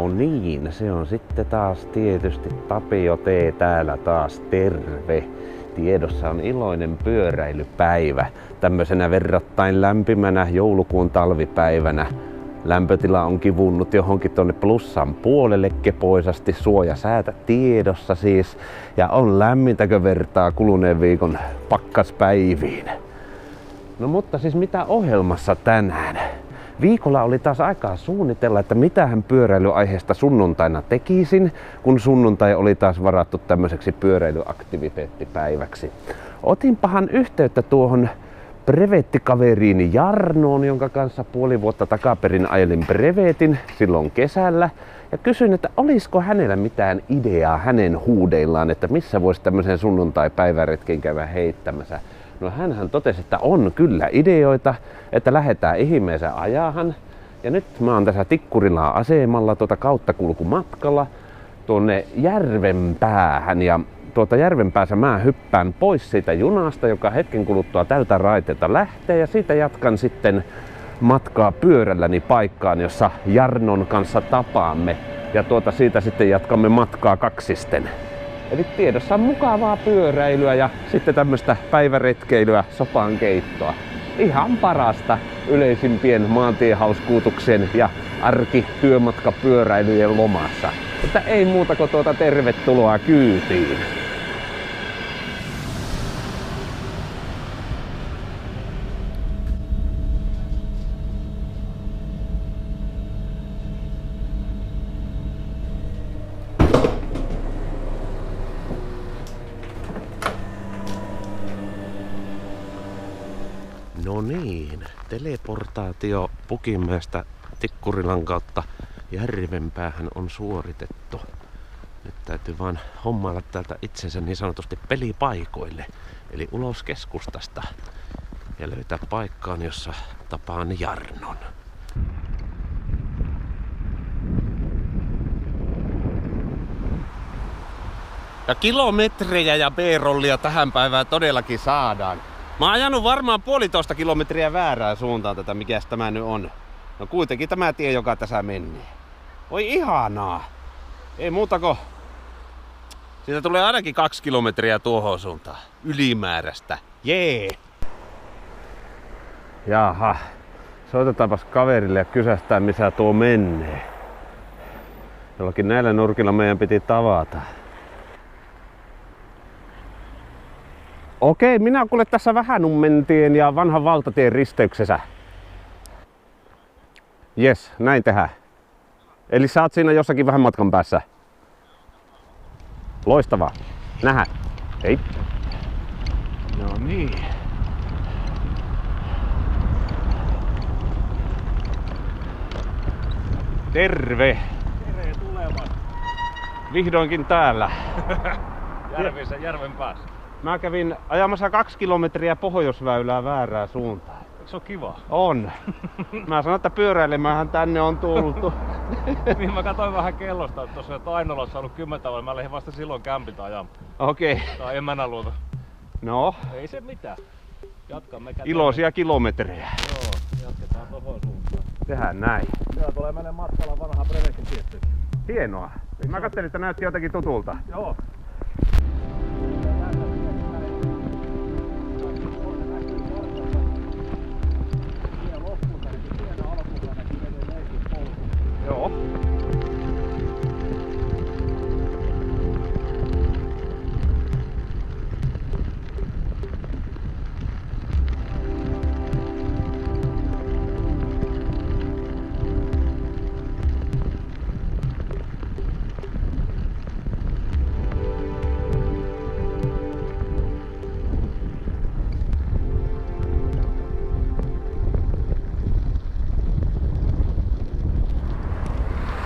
No niin, se on sitten taas tietysti Tapio T täällä taas, terve. Tiedossa on iloinen pyöräilypäivä. Tämmöisenä verrattain lämpimänä joulukuun talvipäivänä. Lämpötila on kivunnut johonkin tonne plussan puolelle kepoisasti, suojasäätä tiedossa siis. Ja on lämmintäkö vertaa kuluneen viikon pakkaspäiviin. No mutta siis mitä ohjelmassa tänään? Viikolla oli taas aikaa suunnitella, että mitähän pyöräilyaiheesta sunnuntaina tekisin, kun sunnuntai oli taas varattu tämmöiseksi pyöräilyaktiviteettipäiväksi. Otinpahan yhteyttä tuohon brevettikaveriini Jarnoon, jonka kanssa puoli vuotta takaperin ajelin brevetin silloin kesällä. Ja kysyin, että olisiko hänellä mitään ideaa hänen huudeillaan, että missä voisi tämmöisen sunnuntai-päiväretken käydä heittämässä. No hänhän totesi, että on kyllä ideoita, että lähdetään ihmeessä ajahan. Ja nyt mä oon tässä Tikkurilan asemalla kauttakulkumatkalla tuonne Järvenpäähän. Ja Järvenpäässä mä hyppään pois siitä junasta, joka hetken kuluttua tältä raiteelta lähtee. Ja siitä jatkan sitten matkaa pyörälläni paikkaan, jossa Jarnon kanssa tapaamme. Ja siitä sitten jatkamme matkaa kaksisten. Eli tiedossa on mukavaa pyöräilyä ja sitten tämmöistä päiväretkeilyä, sopankeittoa. Ihan parasta yleisimpien maantiehauskuutuksien ja arkityömatkapyöräilyjen lomassa. Mutta ei muuta kuin tervetuloa kyytiin. No niin, teleportaatio Pukinmäestä Tikkurilan kautta Järvenpäähän on suoritettu. Nyt täytyy vaan hommailla täältä itsensä niin sanotusti pelipaikoille, eli ulos keskustasta ja löytää paikkaan, jossa tapaan Jarnon. Ja kilometrejä ja B-rollia tähän päivään todellakin saadaan. Mä oon ajanut varmaan 1,5 kilometriä väärään suuntaan tätä, mikäs tämä nyt on. No kuitenkin tämä tie, joka tässä menee. Oi ihanaa! Ei muuta kuin... Siitä tulee ainakin 2 kilometriä tuohon suuntaan. Ylimääräistä. Jee! Jaha. Soitetaanpas kaverille ja kysästään missä tuo menee. Jollakin näillä nurkilla meidän piti tavata. Okei, minä kuule tässä Vähänummentien ja vanhan valtatien risteyksessä. Jes, näin tehdään. Eli sä oot siinä jossakin vähän matkan päässä. Loistavaa. Nähdään. Hei. No niin. Terve. Terve tulemaan. Vihdoinkin täällä. Järvenpäässä. Mä kävin ajamassa 2 kilometriä pohjoisväylää väärään suuntaan. Eikö se ole kiva? On. Mä sanon, että pyöräilemähän tänne on tultu. Niin mä katsoin vähän kellosta, että tosiaan Tainolassa on ollut 10 tavalla. Mä lähdin vasta silloin kämpiltä ajamaan. Okei. Tai emänä luota. No. Ei se mitään. Jatkamme käteen. Iloisia kilometrejä. Joo, jatketaan tohon suuntaan. Tehdään näin. Siellä tulee menen matkalla vanhaa brevetin tietty. Hienoa. Mä katselin, että näytti jotenkin tutulta. Joo. Joo.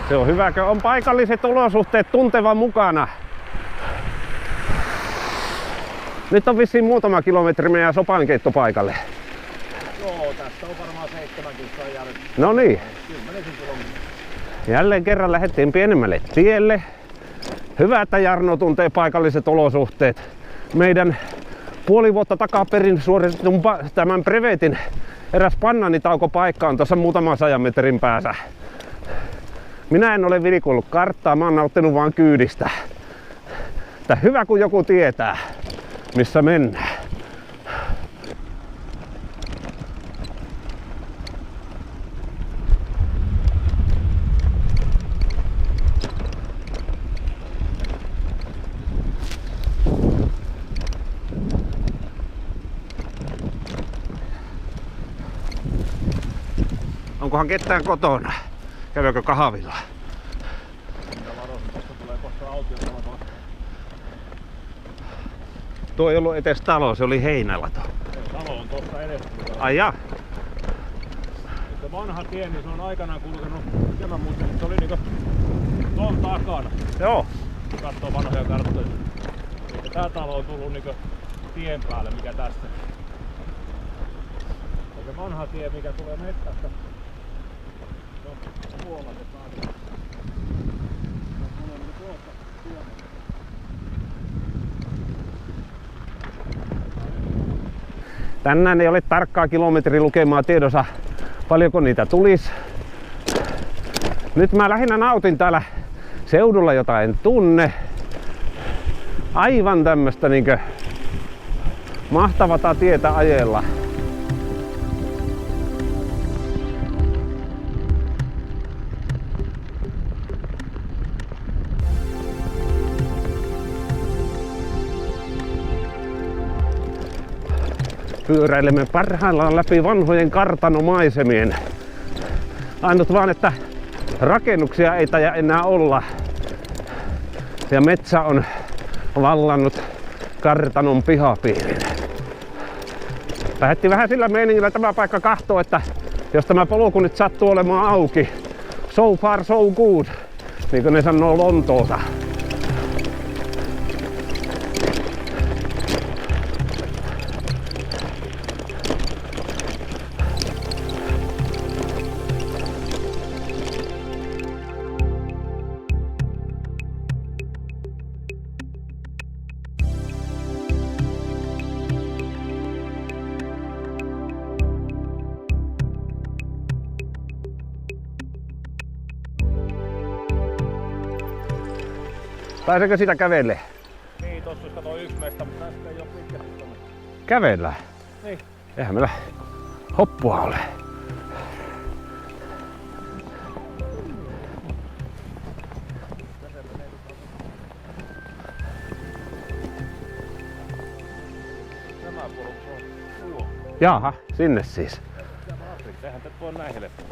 Se on hyvä, kun on paikalliset olosuhteet tunteva mukana. Nyt on vissiin muutama kilometri meidän sopankeittopaikalle. Joo, tästä on varmaan 7 jälkeen. No niin. 10 kilometriä. Jälleen kerran lähdettiin pienemmälle tielle. Hyvä, että Jarno tuntee paikalliset olosuhteet. Meidän puoli vuotta takaperin suoritetun tämän brevetin eräs pannanitaukopaikka on tuossa muutaman 100 metrin päässä. Minä en ole vilkuillut karttaa, mä oon nauttinut vaan kyydistä. Että hyvä kun joku tietää, missä mennään. Onkohan ketään kotona? Käydäänkö kahvilla? Tuo ei ollut edes talo, se oli heinälato. Talo on tuossa edessä. Ai ja? Se vanha tie, niin se on aikanaan kulkenut, sen mä muistin, että se oli niinku ton takana. Joo. Katsoo vanhoja karttoja. Ja tää talo on tullut niinku tien päälle, mikä tässä. Ja se vanha tie, mikä tulee metsästä. No, huomatetaan. Se tulee niinku tuosta tien. Tänään ei ole tarkkaa kilometrilukemaa tiedossa, paljonko niitä tulisi. Nyt mä lähinnä nautin täällä seudulla, jota en tunne. Aivan tämmöstä niinkö mahtavata tietä ajella. Pyöräilemme parhaillaan läpi vanhojen kartanomaisemien. Ainut vaan, että rakennuksia ei taida enää olla. Ja metsä on vallannut kartanon pihapiirin. Lähdettiin vähän sillä meiningillä tämä paikka kahtoo, että jos tämä polku nyt sattuu olemaan auki, so far so good, niin kuin ne sanoo Lontoossa. Pääseekö sitä kävelle? Niin, tossa olisi kato yksi meistä, mutta tästä ei oo pitkästi tonne. Kävellään? Niin. Eihän meillä hoppua ole. Tämä polku on tuo. Jaha, sinne siis. Eihän tätä voi näin helppoa.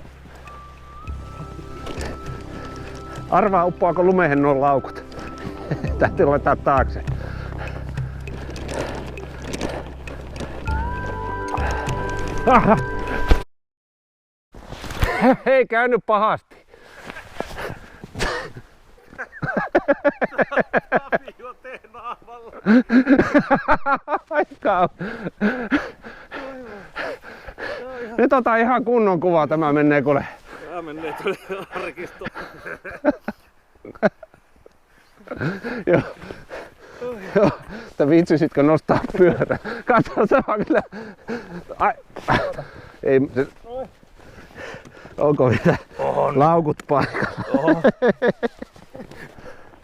Arvaa uppoako lumehen nuo laukut. Täytyy laittaa taakse. Aha. Ei käynyt pahasti. Tapio tee naamalla. Aika. Nyt otan ihan kunnon kuva, tämä menee kuule. Tää menee tuonne arkistoon. Joo. Joo, että viitsisitkö nostaa pyörä? Katso, se on kyllä... Ai. Ei, se... Onko vielä laukut paikalla?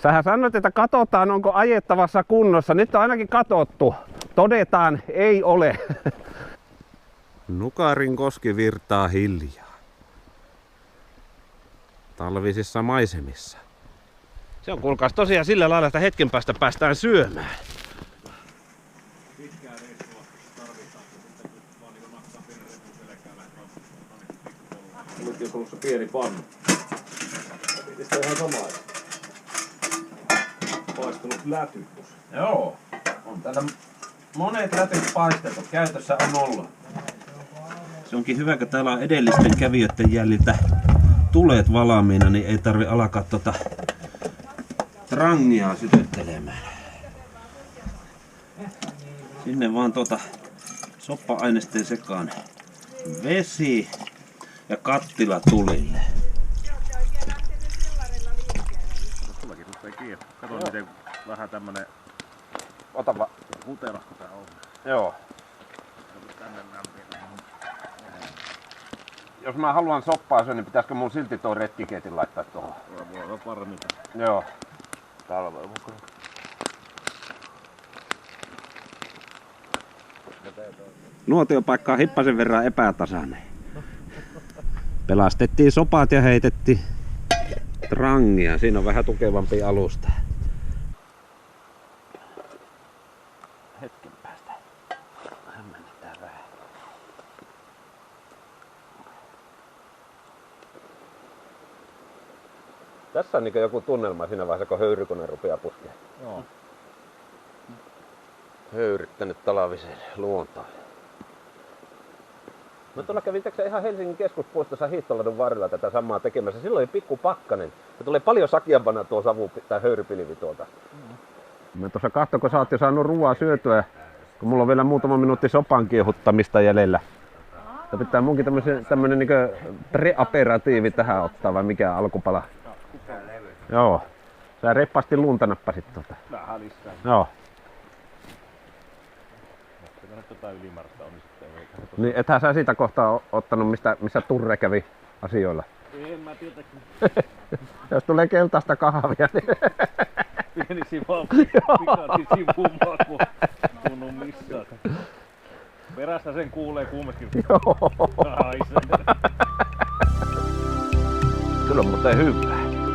Sähän sanoit, että katsotaan, onko ajettavassa kunnossa. Nyt on ainakin katsottu. Todetaan, ei ole. Nukarin koski virtaa hiljaa. Talvisissa maisemissa. Se on kuulkaas tosiaan sillä lailla, että hetken päästä päästään syömään. Pitkää reissua tarvitaan, sitten vaan niin maksaa pienen repun selkään lähdetään ainakin pikkukouluun. Nyt jos ollut se pieni pannu. Pitistä ihan samaa. Paistunut läty. Joo, on täällä monet lätyt paistettu. Käytössä on olla. Se onkin hyvä, kun täällä on edellisten kävijöiden jäljiltä tulet valmiina, niin ei tarvi alkaa trangia sytyttelemään. Sinne vaan soppa-ainesteen sekaan vesi ja kattila tulille. Sullakin rupeaa kiinni. Kato miten vähän tämmönen Ota huterasko tää on. Joo. Tänne lämpiä. jos mä haluan soppaa syödä, niin pitäisikö mun silti toi retkikeetin laittaa tuohon? Voi olla paremmin. Joo. Talvella mukaan. Nuotiopaikka on hippasen verran epätasainen. Pelastettiin sopat ja heitettiin trangia. Siinä on vähän tukevampi alusta. Hetken päästä hämmennetään vähän. Tässä on niin joku tunnelma siinä vaiheessa, kun höyrykone rupeaa puskemaan. Joo. Höyryttänyt talviseen luontoon. Mä tuolla kävin ihan Helsingin keskuspuistossa Hiihtoladun varrella tätä samaa tekemässä. Silloin oli pikku pakkanen. Ja tulee paljon sakeampana tuo savu tai höyrypilvi tuolta. Mä tuossa katsoin, kun sä oot jo saanut ruoaa syötyä, kun mulla on vielä muutama minuutti sopan kiehuttamista jäljellä. Ja pitää munkin tämmönen niinkö preaperatiivi tähän ottaa, vai mikä alkupala? Joo. Sä reippaasti lunta nappasit tuota. Vähän lisää. Joo. Jotain ylimääräistä on sitten. Niin ethän sä siitä kohtaa ottanut, missä Turre kävi asioilla? En mä tietäkin. Jos tulee keltaista kahvia, niin... Pieni pikaatin sivumaku. Mun on missään. Perässä sen kuulee kuumeskin. Joo. Ai se. Kyllä on muuten hyvää.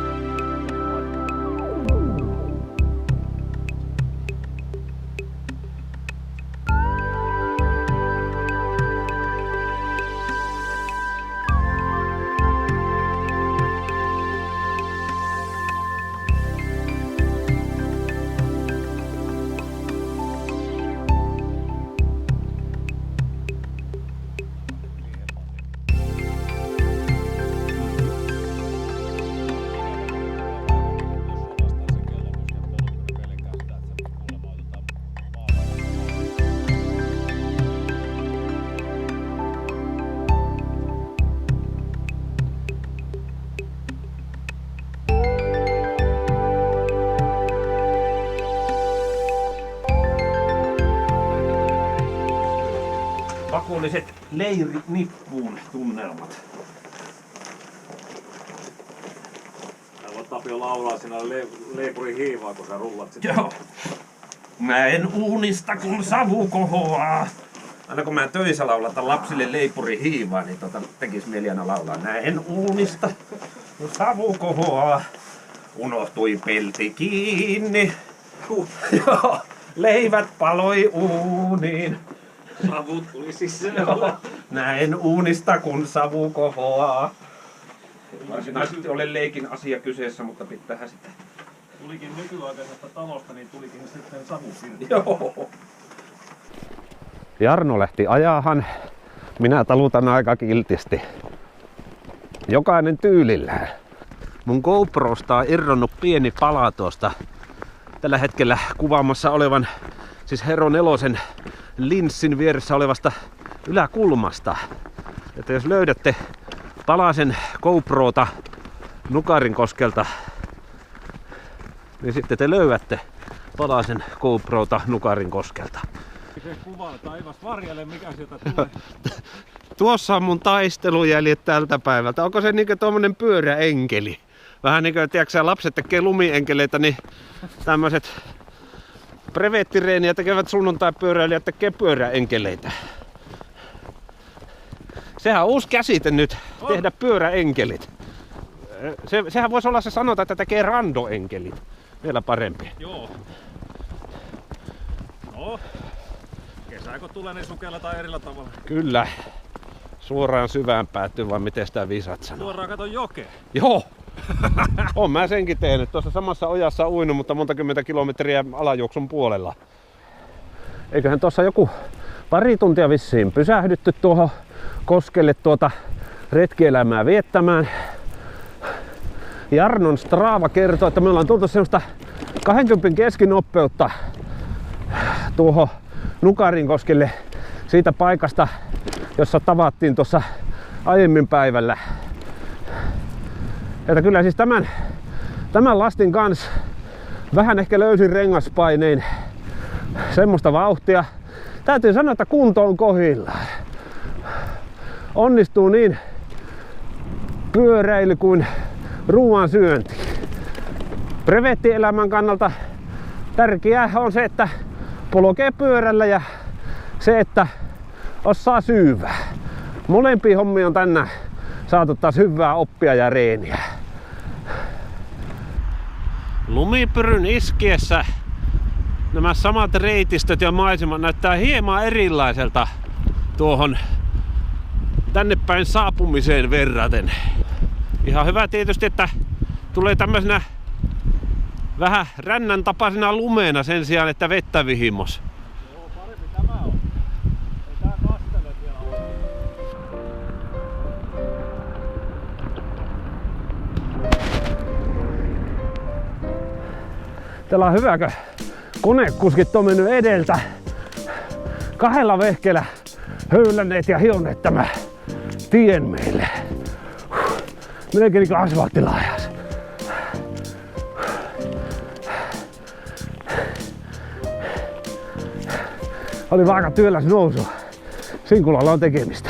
Pakolliset leirinippuun tunnelmat. Tää voit Tapio laulaa siinä leipurin hiivaa, kun sä rullat sitä. Joo. Näen uunista, kun savu kohoaa. Aina kun mä töissä laulatan lapsille leipuri hiivaa, niin tekis mieli aina laulaa. Näen uunista, kun savu kohoaa. Unohtui pelti kiinni. Joo. Leivät paloi uuniin. Savu tuli sisään. Näen uunista, kun savu kohoaa. Varsinaisesti olen leikin asia kyseessä, mutta pitäähän sitä. Tulikin nykyaikaisesta talosta, niin tulikin sitten savupirti. Joo. Jarno lähti ajahan. Minä talutan aika kiltisti. Jokainen tyylillään. Mun GoProsta on irronnut pieni pala tuosta tällä hetkellä kuvaamassa olevan, siis Hero 4 linssin vieressä olevasta yläkulmasta. Että jos löydätte palasen GoProta Nukarinkoskelta, niin sitten te löydätte palasen GoProta Nukarinkoskelta. Se kuva taivas varjelle, mikä sieltä tulee? Tuossa on mun taistelujäljet tältä päivältä. Onko se niinkö tommonen pyöräenkeli? Vähän niinkö, tiedätkö lapset tekee lumienkeleitä, niin tämmöiset brevettireeniä tekevät sunnuntai-pyöräilijät tekee pyöräenkeleitä. Sehän on uusi käsite nyt, tehdä pyöräenkelit. Sehän voisi olla se sanota, että tekee randoenkelit. Vielä parempi. Joo. No, kesäkö tulee, niin sukelletaan erillä tavalla. Kyllä. Suoraan syvään päätyy, vai miten sitä viisat sanoo? Suoraan kato jokeen. Joo! On mä senkin tehnyt. Tuossa samassa ojassa uinut, mutta monta kymmentä kilometriä alajuoksun puolella. Eiköhän tuossa joku pari tuntia vissiin pysähdytty tuohon koskelle retkielämää viettämään. Jarnon Strava kertoo, että me ollaan tultu semmoista 20 keskinopeutta tuohon Nukarinkoskelle siitä paikasta, jossa tavattiin tuossa aiemmin päivällä. Että kyllä siis tämän lastin kanssa vähän ehkä löysin rengaspainein semmoista vauhtia. Täytyy sanoa, että kunto on kohdillaan. Onnistuu niin pyöräily kuin ruoan syönti. Brevettielämän kannalta tärkeää on se, että polkee pyörällä ja se, että osaa syyvää. Molempia hommia on tänään saatu taas hyvää oppia ja reeniä. Lumipyryn iskiessä nämä samat reitistöt ja maisemat näyttää hieman erilaiselta tuohon tänne päin saapumiseen verraten. Ihan hyvä tietysti, että tulee tämmöisenä vähän rännän tapaisena lumeena sen sijaan, että vettä vihimos. Joo, parempi tämä on. Ei tää kastele vielä ole. Täällä on hyväkö konekuskit on mennyt edeltä. Kahdella vehkeellä höylänneet ja hionneet tämä tien meille. Meneekin niinku asfalttilaajas. Oli vaan aika työläs nousu. Sinkulalla on tekemistä.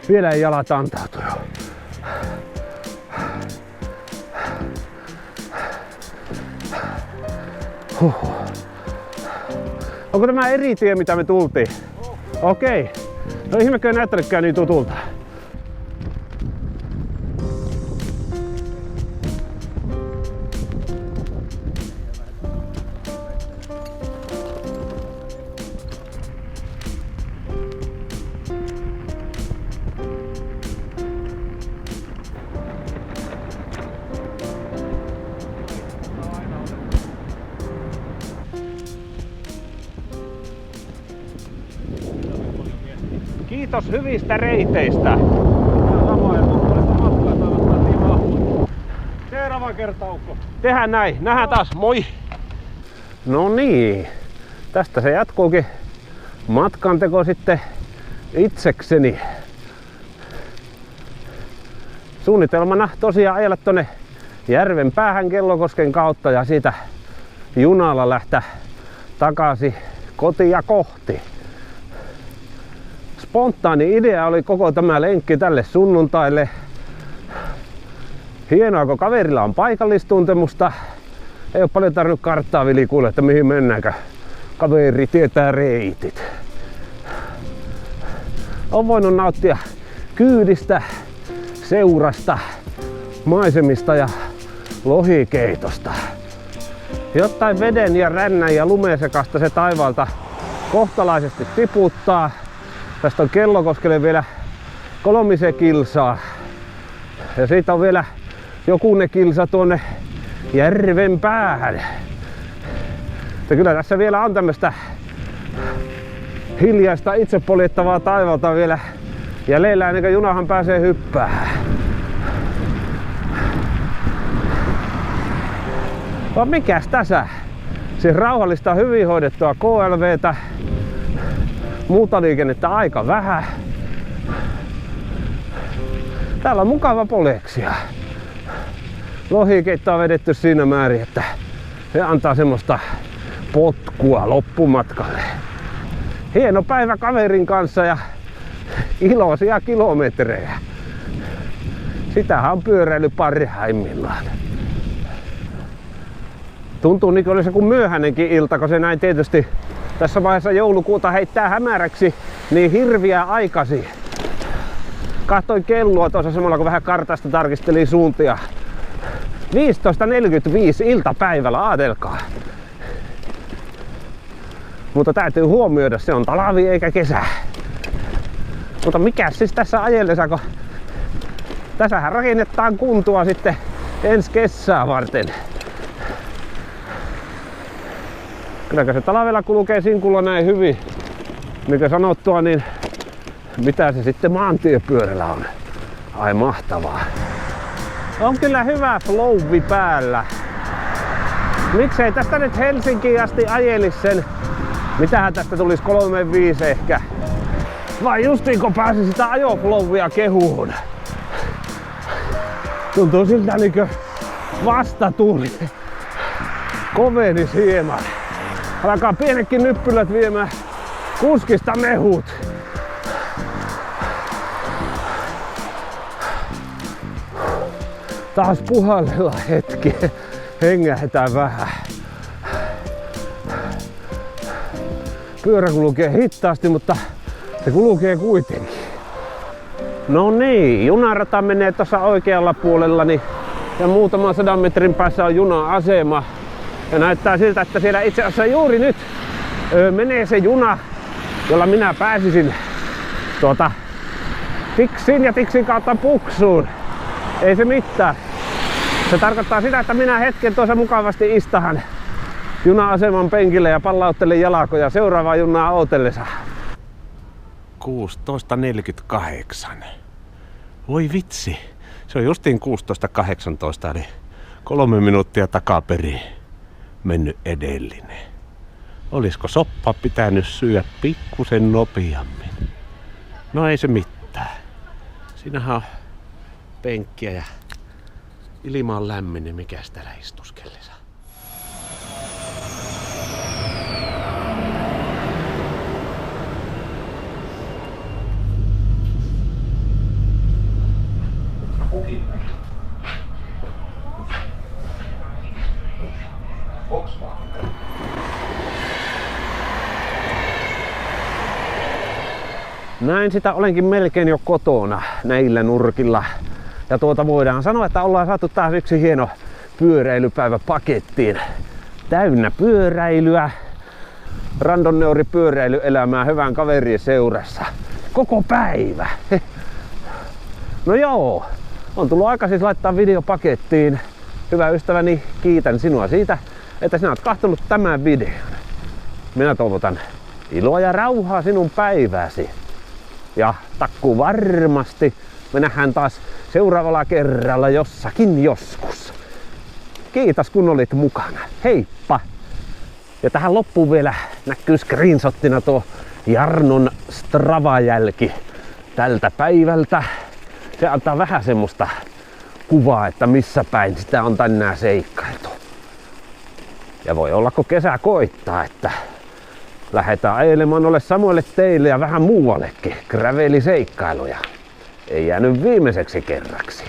Vielä ei jalat antautu jo. Onko tämä eri tie, mitä me tultiin? Okei. No ihmekö ei näyttänytkään niin tutulta. Kiitos hyvistä reiteistä. Seuraava kerta, Ukko. Tehdään näin. Nähdään taas. Moi! No niin. Tästä se jatkuukin matkanteko sitten itsekseni. Suunnitelmana tosiaan ajella tonne järven päähän Kellokosken kautta ja siitä junalla lähteä takaisin kotia kohti. Spontaani idea oli koko tämä lenkki tälle sunnuntaille. Hienoa, kun kaverilla on paikallistuntemusta. Ei ole paljon tarvinnut karttaa vilikuille, että mihin mennäänkö. Kaveri tietää reitit. On voinut nauttia kyydistä, seurasta, maisemista ja lohikeitosta. Jotain veden ja rännän ja lumesekasta se taivaalta kohtalaisesti tiputtaa. Tästä on Kellokoskelle vielä 3 kilsaa. Ja siitä on vielä jokunen kilsa tuonne järven päähän. Ja kyllä tässä vielä on tämmöstä hiljaista itsepoljettavaa taivalta vielä jäljellä ennen kuin junahan pääsee hyppäämään. Vaan mikäs tässä? Siis rauhallista, hyvin hoidettua KLVtä. Muuta liikennettä aika vähän. Täällä on mukava poleksia. Lohikeitto on vedetty siinä määrin, että se antaa semmoista potkua loppumatkalle. Hieno päivä kaverin kanssa ja iloisia kilometrejä. Sitähän on pyöräily parhaimmillaan. Tuntuu niin kuin olisi joku myöhäinenkin ilta, kun se näin tietysti tässä vaiheessa joulukuuta heittää hämäräksi niin hirviä aikasi. Katsoin kelloa tuossa samalla, kun vähän kartasta tarkistelin suuntia. 15.45 iltapäivällä, aatelkaa. Mutta täytyy huomioida, se on talvi eikä kesä. Mutta mikä siis tässä ajellessa, kun tässähän rakennetaan kuntoa sitten ensi kesää varten. Kylläkö se talvella kulkee sinkulla näin hyvin, mikä sanottua, niin mitä se sitten maantiepyörällä on? Ai mahtavaa. On kyllä hyvä flowi päällä. Miksei tästä nyt Helsinkiin asti ajelis sen? Mitähän tästä tulisi 3-5 ehkä? Vai justiin kun pääsi sitä ajoflowia kehuun. Tuntuu siltä niinkö vastatuli. Koveni hieman. Alkaa pienetkin nyppylät viemään kuskista mehut. Taas puhallella hetki. Hengähdetään vähän. Pyörä kulkee hitaasti, mutta se kulkee kuitenkin. No niin, junarata menee tuossa oikealla puolellani ja muutaman 100 metrin päässä on juna-asema. Ja näyttää siltä, että siellä itse asiassa juuri nyt menee se juna, jolla minä pääsisin Tiksin ja Tiksin kautta Puksuun. Ei se mitään. Se tarkoittaa sitä, että minä hetken tuossa mukavasti istahan juna-aseman penkille ja pallauttelen jalkoja seuraavaa junaa ootellessa. 16.48. Voi vitsi. Se on justiin 16.18 eli 3 minuuttia takaperin mennyt edellinen. Olisiko soppa pitänyt syödä pikkusen nopeammin? No ei se mitään. Siinähän on penkkiä ja ilma on lämmin, niin mikäs täällä istuskellessa. Näin sitä olenkin melkein jo kotona näillä nurkilla. Ja voidaan sanoa, että ollaan saatu taas yksi hieno pyöräilypäivä pakettiin. Täynnä pyöräilyä, randonneuri pyöräilyelämää hyvän kaverien seurassa. Koko päivä. No joo, on tullut aika siis laittaa video pakettiin. Hyvä ystäväni, kiitän sinua siitä, että sinä olet katsonut tämän videon. Minä toivotan iloa ja rauhaa sinun päivääsi. Ja takkuu varmasti me nähdään taas seuraavalla kerralla jossakin joskus. Kiitos kun olit mukana. Heippa! Ja tähän loppuun vielä näkyy screenshottina tuo Jarnon Strava-jälki tältä päivältä. Se antaa vähän semmoista kuvaa, että missä päin sitä on tänään seikkailtu. Ja voi olla, kun kesä koittaa, että lähdetään ajelemaan noille samoille teille ja vähän muuallekin. Graveliseikkailuja. Ei jäänyt viimeiseksi kerraksi.